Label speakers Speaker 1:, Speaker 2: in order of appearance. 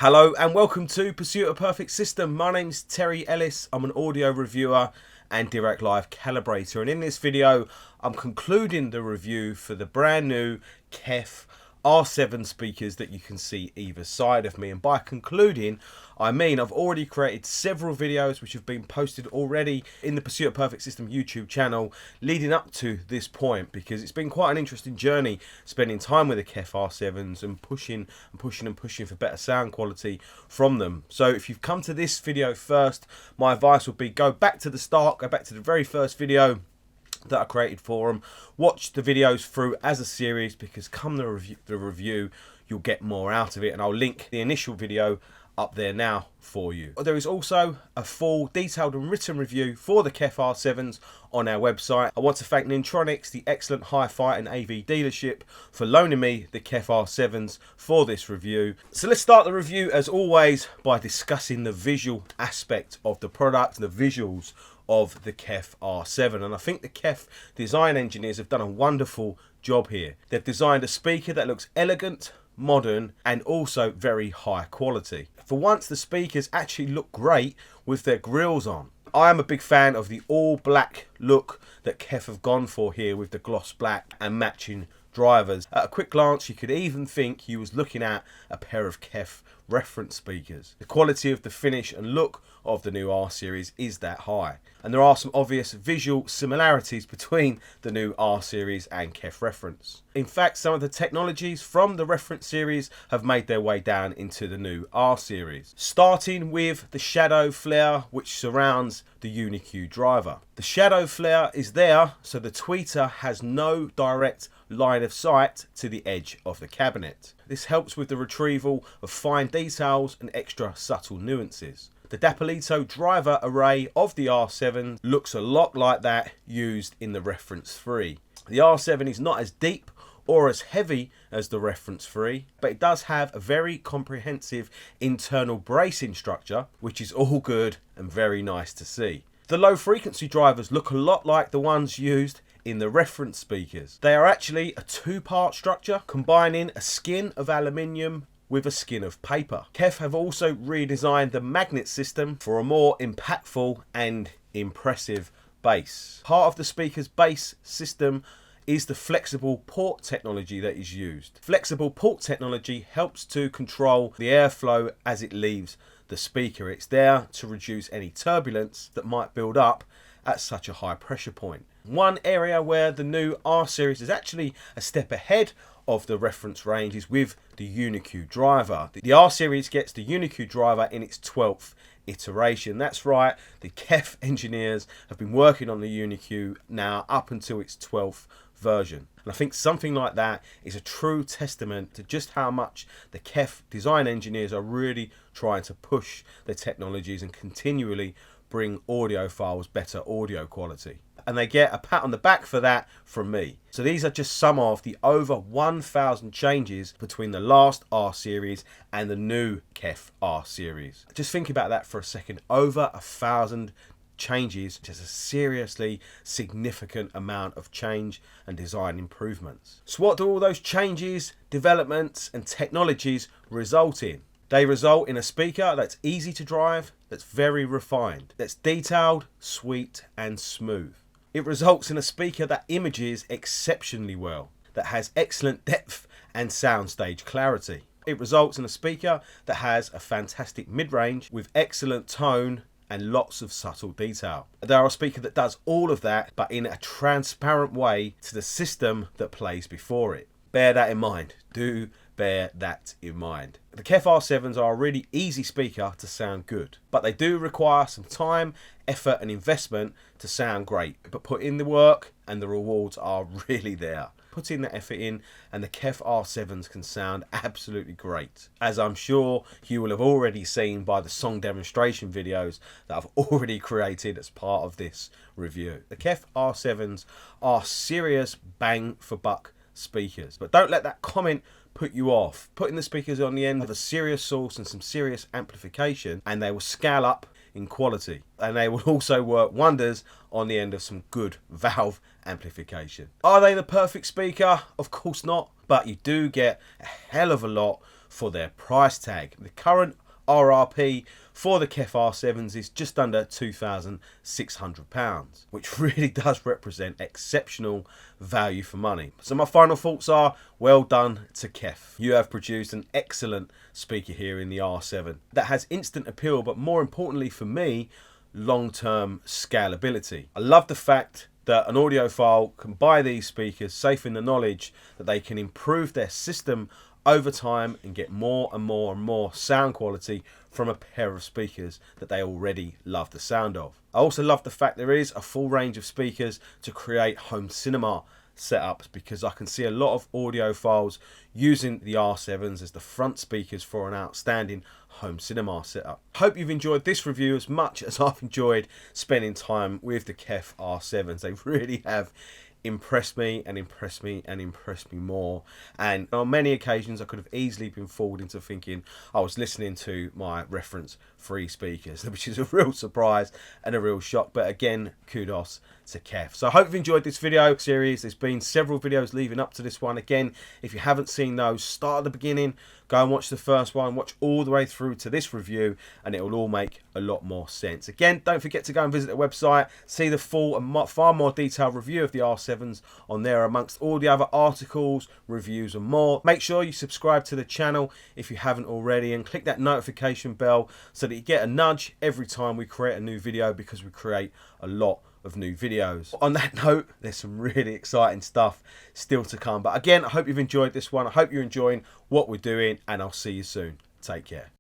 Speaker 1: Hello and welcome to Pursuit of Perfect System. My name's Terry Ellis. I'm an audio reviewer and Dirac Live calibrator, and in this video I'm concluding the review for the brand new KEF R7 speakers that you can see either side of me. And by concluding, I mean I've already created several videos which have been posted already in the Pursuit of Perfect System YouTube channel leading up to this point, because it's been quite an interesting journey spending time with the KEF R7s and pushing for better sound quality from them. So if you've come to this video first, my advice would be go back to the start, go back to the very first video that I created for them, watch the videos through as a series, because come the review you'll get more out of it, and I'll link the initial video up there now for you. There is also a full detailed and written review for the KEF R7s on our website. I want to thank Nintronics, the excellent HiFi and AV dealership, for loaning me the KEF R7s for this review. So let's start the review as always by discussing the visual aspect of the product, the visuals of the KEF R7, and I think the KEF design engineers have done a wonderful job here. They've designed a speaker that looks elegant, modern, and also very high quality. For once, the speakers actually look great with their grills on. I am a big fan of the all black look that KEF have gone for here, with the gloss black and matching drivers. At a quick glance you could even think you was looking at a pair of KEF reference speakers. The quality of the finish and look of the new R series is that high, and there are some obvious visual similarities between the new R series and KEF reference. In fact, some of the technologies from the reference series have made their way down into the new R series, starting with the shadow flare which surrounds the UniQ driver. The shadow flare is there so the tweeter has no direct line of sight to the edge of the cabinet. This helps with the retrieval of fine details and extra subtle nuances. The Dappolito driver array of the R7 looks a lot like that used in the reference 3. The R7 is not as deep or as heavy as the reference 3, but it does have a very comprehensive internal bracing structure, which is all good and very nice to see. The low frequency drivers look a lot like the ones used in the reference speakers. They are actually a two-part structure combining a skin of aluminium with a skin of paper. KEF have also redesigned the magnet system for a more impactful and impressive bass. Part of the speaker's bass system is the flexible port technology that is used. Flexible port technology helps to control the airflow as it leaves the speaker. It's there to reduce any turbulence that might build up at such a high pressure point. One area where the new R series is actually a step ahead of the reference range is with the UniQ driver. The R series gets the UniQ driver in its 12th iteration. That's right, the KEF engineers have been working on the UniQ now up until its 12th version. And I think something like that is a true testament to just how much the KEF design engineers are really trying to push their technologies and continually bring audiophiles better audio quality. And they get a pat on the back for that from me. So these are just some of the over 1,000 changes between the last R series and the new KEF R series. Just think about that for a second. Over 1,000 changes, which is a seriously significant amount of change and design improvements. So what do all those changes, developments and technologies result in? They result in a speaker that's easy to drive, that's very refined, that's detailed, sweet and smooth. It results in a speaker that images exceptionally well, that has excellent depth and soundstage clarity. It results in a speaker that has a fantastic mid-range with excellent tone and lots of subtle detail. They are a speaker that does all of that, but in a transparent way to the system that plays before it. Bear that in mind. Do bear that in mind. The KEF R7s are a really easy speaker to sound good, but they do require some time, effort and investment to sound great. But put in the work and the rewards are really there. Put in the effort in and the KEF R7s can sound absolutely great, as I'm sure you will have already seen by the song demonstration videos that I've already created as part of this review. The KEF R7s are serious bang for buck speakers, but don't let that comment put you off. Putting the speakers on the end of a serious source and some serious amplification and they will scale up in quality, and they will also work wonders on the end of some good valve amplification. Are they the perfect speaker? Of course not, but you do get a hell of a lot for their price tag. The current RRP for the KEF R7s is just under £2,600, which really does represent exceptional value for money. So my final thoughts are, well done to KEF. You have produced an excellent speaker here in the R7 that has instant appeal, but more importantly for me, long-term scalability. I love the fact that an audiophile can buy these speakers safe in the knowledge that they can improve their system over time and get more and more and more sound quality from a pair of speakers that they already love the sound of. I also love the fact there is a full range of speakers to create home cinema setups, because I can see a lot of audiophiles using the R7s as the front speakers for an outstanding home cinema setup. Hope you've enjoyed this review as much as I've enjoyed spending time with the KEF R7s. They really have impressed me and impressed me and impressed me more, and on many occasions I could have easily been fooled into thinking I was listening to my reference free speakers, which is a real surprise and a real shock. But again, kudos to KEF. So I hope you've enjoyed this video series. There's been several videos leading up to this one. Again, if you haven't seen those, start at the beginning, go and watch the first one, watch all the way through to this review, and it will all make a lot more sense. Again, don't forget to go and visit the website, see the full and far more detailed review of the R7s on there, amongst all the other articles, reviews and more. Make sure you subscribe to the channel if you haven't already, and click that notification bell so that you get a nudge every time we create a new video, because we create a lot of new videos. On that note, there's some really exciting stuff still to come. But again, I hope you've enjoyed this one. I hope you're enjoying what we're doing, and I'll see you soon. Take care.